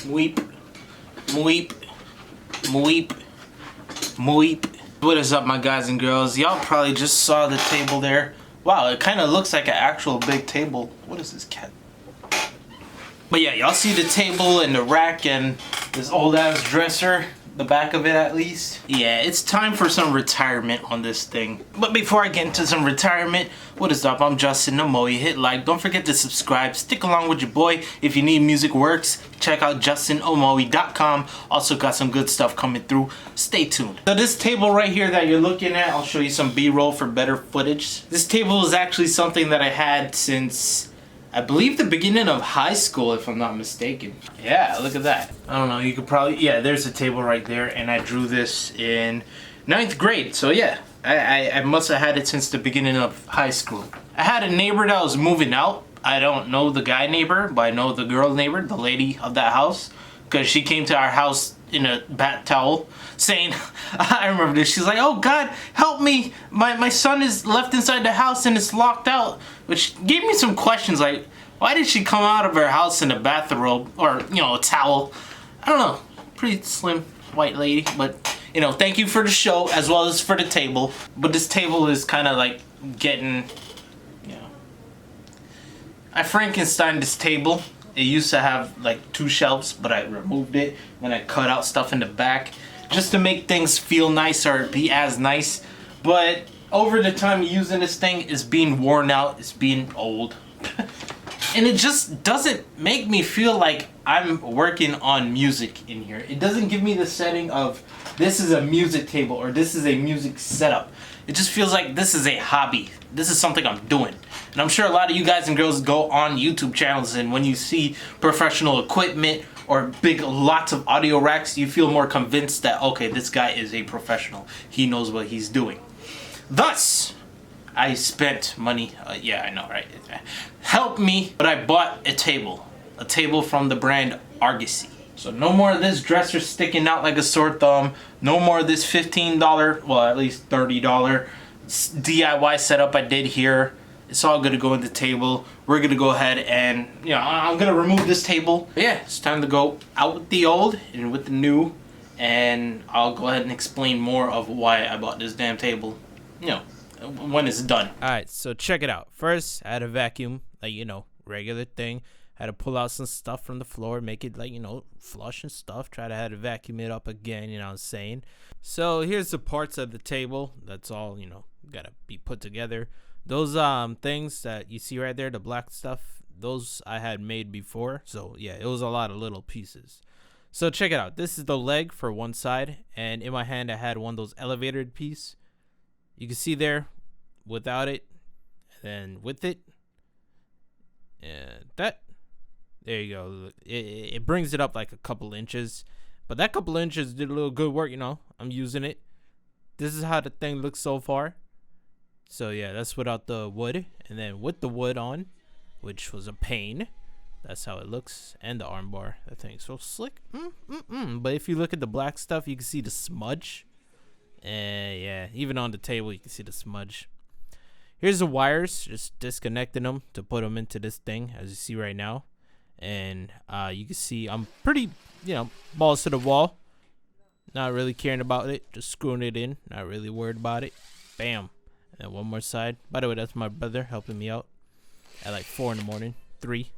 Mweep. Mweep. Mweep. Mweep. What is up, my guys and girls? Y'all probably just saw the table there. Wow, it kind of looks like an actual big table. What is this cat? But yeah, y'all see the table and the rack and this old ass dresser. The back of it at least. Yeah, it's time for some retirement on this thing. But before I get into some retirement, what is up? I'm Justin Omoi. Hit like, don't forget to subscribe, stick along with your boy. If you need music works, check out JustinOmoi.com. Also got some good stuff coming through. Stay tuned. So this table right here that you're looking at, I'll show you some B-roll for better footage. This table is actually something that I had since I believe the beginning of high school, if I'm not mistaken. Yeah, look at that. I don't know, you could probably, yeah, there's a table right there, and I drew this in 9th grade. So yeah, I must have had it since the beginning of high school. I had a neighbor that was moving out. I don't know the guy neighbor, but I know the girl neighbor, the lady of that house, because she came to our house in a bat towel saying, I remember this, she's like, oh God, help me, my son is left inside the house and it's locked out, which gave me some questions like, why did she come out of her house in a bathrobe or, you know, a towel? I don't know, pretty slim white lady, but you know, thank you for the show as well as for the table. But this table is kind of like getting, you know, I Frankensteined this table. It used to have like 2 shelves, but I removed it. Then I cut out stuff in the back just to make things feel nice or be as nice. But over the time using this thing, it's being worn out, it's being old. And it just doesn't make me feel like I'm working on music in here. It doesn't give me the setting of this is a music table or this is a music setup. It just feels like this is a hobby. This is something I'm doing. And I'm sure a lot of you guys and girls go on YouTube channels, and when you see professional equipment or big lots of audio racks, you feel more convinced that, okay, this guy is a professional. He knows what he's doing. Thus, I spent money. Yeah, I know, right? Help me, but I bought a table. A table from the brand Argosy. So no more of this dresser sticking out like a sore thumb. No more of this $15, well, at least $30 DIY setup I did here. It's all gonna go in the table. We're gonna go ahead and, you know, I'm gonna remove this table. But yeah, it's time to go out with the old and with the new. And I'll go ahead and explain more of why I bought this damn table, you know, when it's done. Alright, so check it out. First, I had a vacuum, like, you know, regular thing. Had to pull out some stuff from the floor, make it like, you know, flush and stuff. Try to have to vacuum it up again, you know what I'm saying? So here's the parts of the table. That's all, you know, gotta be put together. Those things that you see right there, the black stuff, those I had made before. So yeah, it was a lot of little pieces. So check it out. This is the leg for one side, and in my hand I had one of those elevator piece. You can see there without it, and then with it, and that. There you go. It brings it up like a couple inches, but that couple inches did a little good work, you know. I'm using it. This is how the thing looks so far. So yeah, that's without the wood, and then with the wood on, which was a pain. That's how it looks, and the armbar. That thing's so slick. But if you look at the black stuff, you can see the smudge. And yeah, even on the table, you can see the smudge. Here's the wires, just disconnecting them to put them into this thing, as you see right now. And you can see I'm pretty, you know, balls to the wall. Not really caring about it, just screwing it in. Not really worried about it. Bam. And then one more side. By the way, that's my brother helping me out at like 4 in the morning, 3.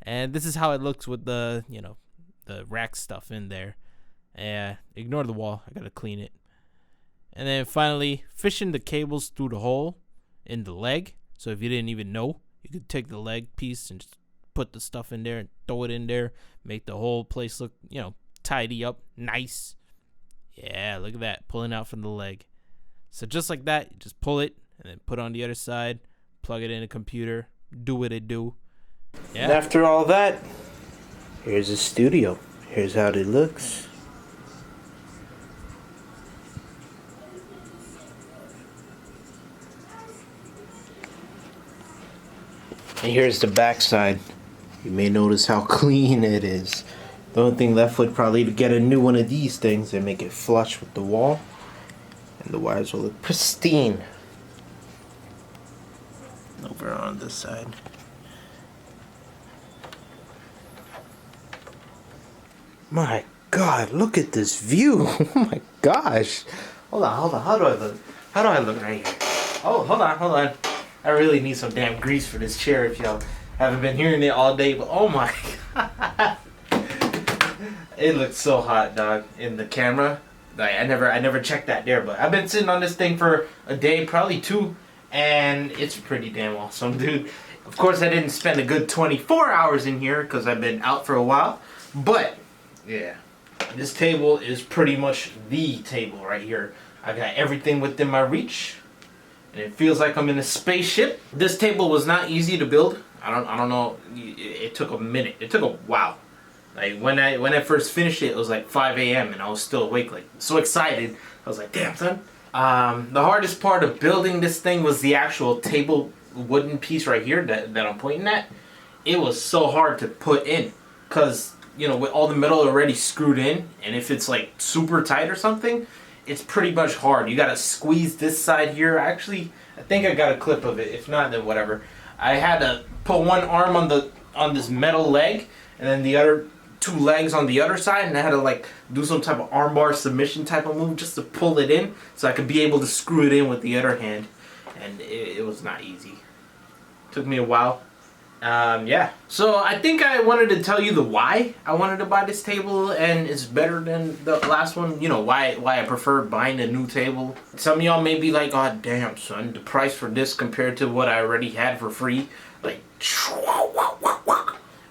And this is how it looks with the, you know, the rack stuff in there. Yeah, ignore the wall. I gotta clean it. And then finally, fishing the cables through the hole in the leg. So if you didn't even know, you could take the leg piece and just put the stuff in there and throw it in there. Make the whole place look, you know, tidy up, nice. Yeah, look at that, pulling out from the leg. So just like that, you just pull it and then put it on the other side, plug it in the computer, do what it do. Yeah. And after all that, here's the studio. Here's how it looks. And here's the back side. You may notice how clean it is. The only thing left would probably to get a new one of these things and make it flush with the wall. And the wires will look pristine. Over on this side. My God, look at this view. Oh my gosh. Hold on. How do I look? How do I look right here? Oh, hold on. I really need some damn grease for this chair if y'all haven't been hearing it all day, but oh my God. It looks so hot, dog, in the camera. Like I never checked that there, but I've been sitting on this thing for a day, probably 2, and it's pretty damn awesome, dude. Of course, I didn't spend a good 24 hours in here because I've been out for a while, but yeah, this table is pretty much the table right here. I got everything within my reach, and it feels like I'm in a spaceship. This table was not easy to build. I don't know. It took a minute. It took a while. Like when I first finished it, it was like 5 a.m. and I was still awake, like so excited. I was like, damn, son. The hardest part of building this thing was the actual table wooden piece right here that I'm pointing at. It was so hard to put in because, you know, with all the metal already screwed in, and if it's like super tight or something, it's pretty much hard. You gotta squeeze this side here. Actually, I think I got a clip of it. If not, then whatever. I had to put one arm on this metal leg, and then the other 2 legs on the other side, and I had to like do some type of armbar submission type of move just to pull it in so I could be able to screw it in with the other hand, and it was not easy. Took me a while. Yeah. So I think I wanted to tell you the why I wanted to buy this table, and it's better than the last one. You know, why I prefer buying a new table. Some of y'all may be like, oh damn son, the price for this compared to what I already had for free, like,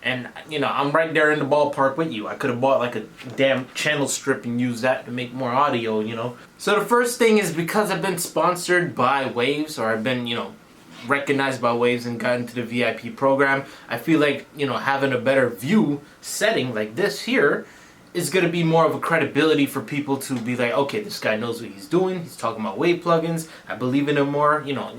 and you know, I'm right there in the ballpark with you. I could have bought like a damn channel strip and used that to make more audio, you know. So the first thing is because I've been sponsored by Waves, or I've been, you know, recognized by Waves and got into the VIP program, I feel like, you know, having a better view setting like this here is going to be more of a credibility for people to be like, okay, this guy knows what he's doing. He's talking about Wave plugins. I believe in him more. You know,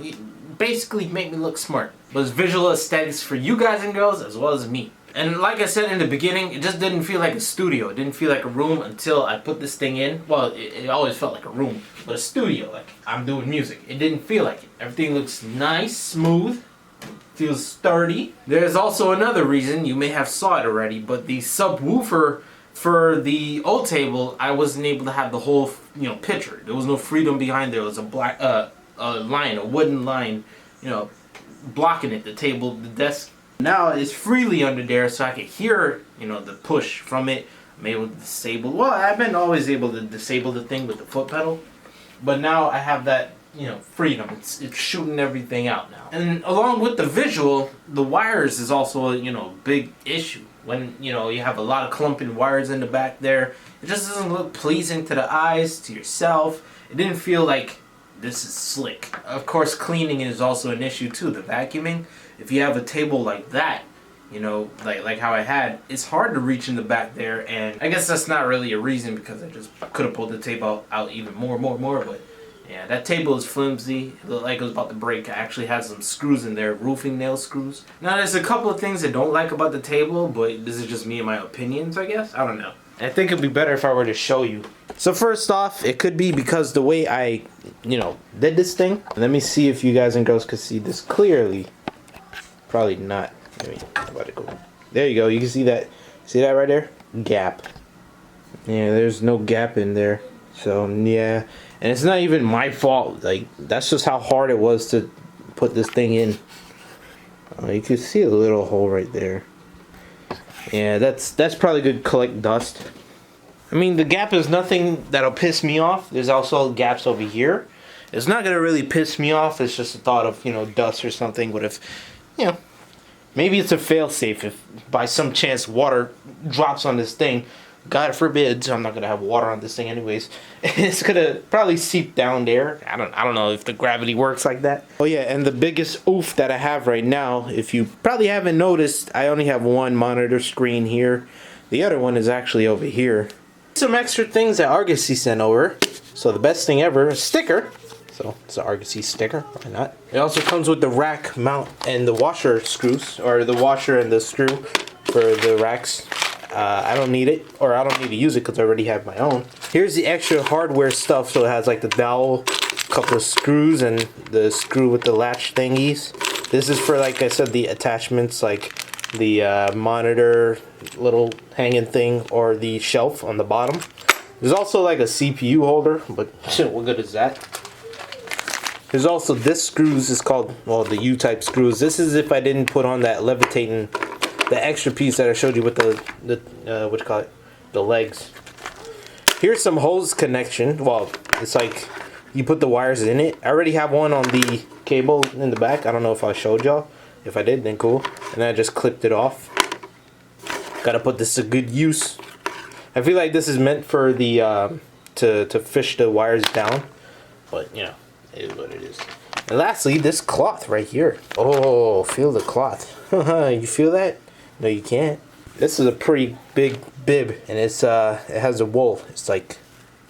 basically make me look smart. But it's visual aesthetics for you guys and girls as well as me. And like I said in the beginning, it just didn't feel like a studio. It didn't feel like a room until I put this thing in. Well, it always felt like a room, but a studio, like I'm doing music. It didn't feel like it. Everything looks nice, smooth, feels sturdy. There's also another reason, you may have saw it already, but the subwoofer for the old table, I wasn't able to have the whole, you know, picture. There was no freedom behind there. It was a black, a line, a wooden line, you know, blocking it, the table, the desk. Now it's freely under there, so I can hear, you know, the push from it. I'm able to disable. Well, I've been always able to disable the thing with the foot pedal, but now I have that, you know, freedom. It's shooting everything out now. And along with the visual, the wires is also a, you know, big issue. When, you know, you have a lot of clumping wires in the back there, it just doesn't look pleasing to the eyes, to yourself. It didn't feel like this is slick. Of course, cleaning is also an issue too, the vacuuming. If you have a table like that, you know, like how I had, it's hard to reach in the back there, and I guess that's not really a reason because I just could have pulled the table out even more, but yeah, that table is flimsy. It looked like it was about to break. I actually had some screws in there, roofing nail screws. Now, there's a couple of things I don't like about the table, but this is just me and my opinions, I guess. I don't know. I think it'd be better if I were to show you. So first off, it could be because the way I, you know, did this thing. Let me see if you guys and girls could see this clearly. Probably not. I mean, I'm about to go. There you go. You can see that. See that right there? Gap. Yeah, there's no gap in there. So, yeah. And it's not even my fault. Like, that's just how hard it was to put this thing in. You can see a little hole right there. Yeah, that's probably good to collect dust. I mean, the gap is nothing that'll piss me off. There's also gaps over here. It's not going to really piss me off. It's just a thought of, you know, dust or something. But if, you know, maybe it's a fail-safe if by some chance water drops on this thing. God forbid, I'm not gonna have water on this thing anyways. It's gonna probably seep down there. I don't know if the gravity works like that. Oh yeah, and the biggest oof that I have right now, if you probably haven't noticed, I only have one monitor screen here. The other one is actually over here. Some extra things that Argosy sent over. So the best thing ever, a sticker. So it's an Argosy sticker, why not? It also comes with the rack mount and the washer screws, or the washer and the screw for the racks. I don't need it, or I don't need to use it because I already have my own. Here's the extra hardware stuff, so it has like the dowel, couple of screws, and the screw with the latch thingies. This is for, like I said, the attachments, like the monitor little hanging thing or the shelf on the bottom. There's also like a CPU holder, but what good is that? There's also this screws is called, well, the U-type screws. This is if I didn't put on that levitating, the extra piece that I showed you with the what you call it, the legs. Here's some hose connection. Well, it's like you put the wires in it. I already have one on the cable in the back. I don't know if I showed y'all. If I did, then cool. And I just clipped it off. Gotta put this to good use. I feel like this is meant for the to fish the wires down, but you know, it is what it is. And lastly, this cloth right here. Oh, feel the cloth. You feel that? No, you can't. This is a pretty big bib, and it's it has a wool. It's like,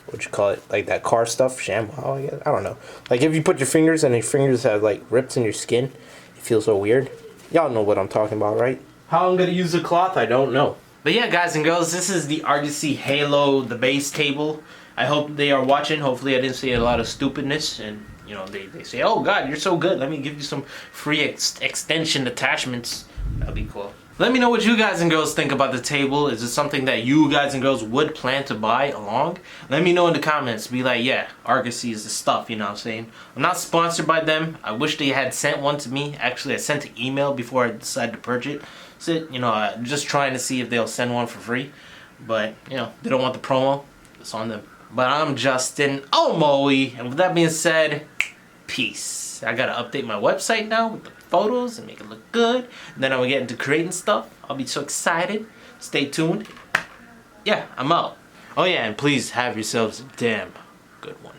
what you call it? Like that car stuff, ShamWow, I guess. I don't know. Like if you put your fingers and your fingers have like rips in your skin, it feels so weird. Y'all know what I'm talking about, right? How I'm gonna use the cloth, I don't know. But yeah, guys and girls, this is the Argosy Halo, the base table. I hope they are watching. Hopefully I didn't say a lot of stupidness, and you know, they say, oh God, you're so good. Let me give you some free extension attachments. That'll be cool. Let me know what you guys and girls think about the table. Is it something that you guys and girls would plan to buy along? Let me know in the comments. Be like, yeah, Argosy is the stuff, you know what I'm saying? I'm not sponsored by them. I wish they had sent one to me. Actually, I sent an email before I decided to purchase it. So, you know, I'm just trying to see if they'll send one for free. But, you know, they don't want the promo. It's on them. But I'm Justin Omoi. And with that being said, peace. I gotta update my website now with the photos and make it look good. And then I'm gonna get into creating stuff. I'll be so excited. Stay tuned. Yeah, I'm out. Oh yeah, and please have yourselves a damn good one.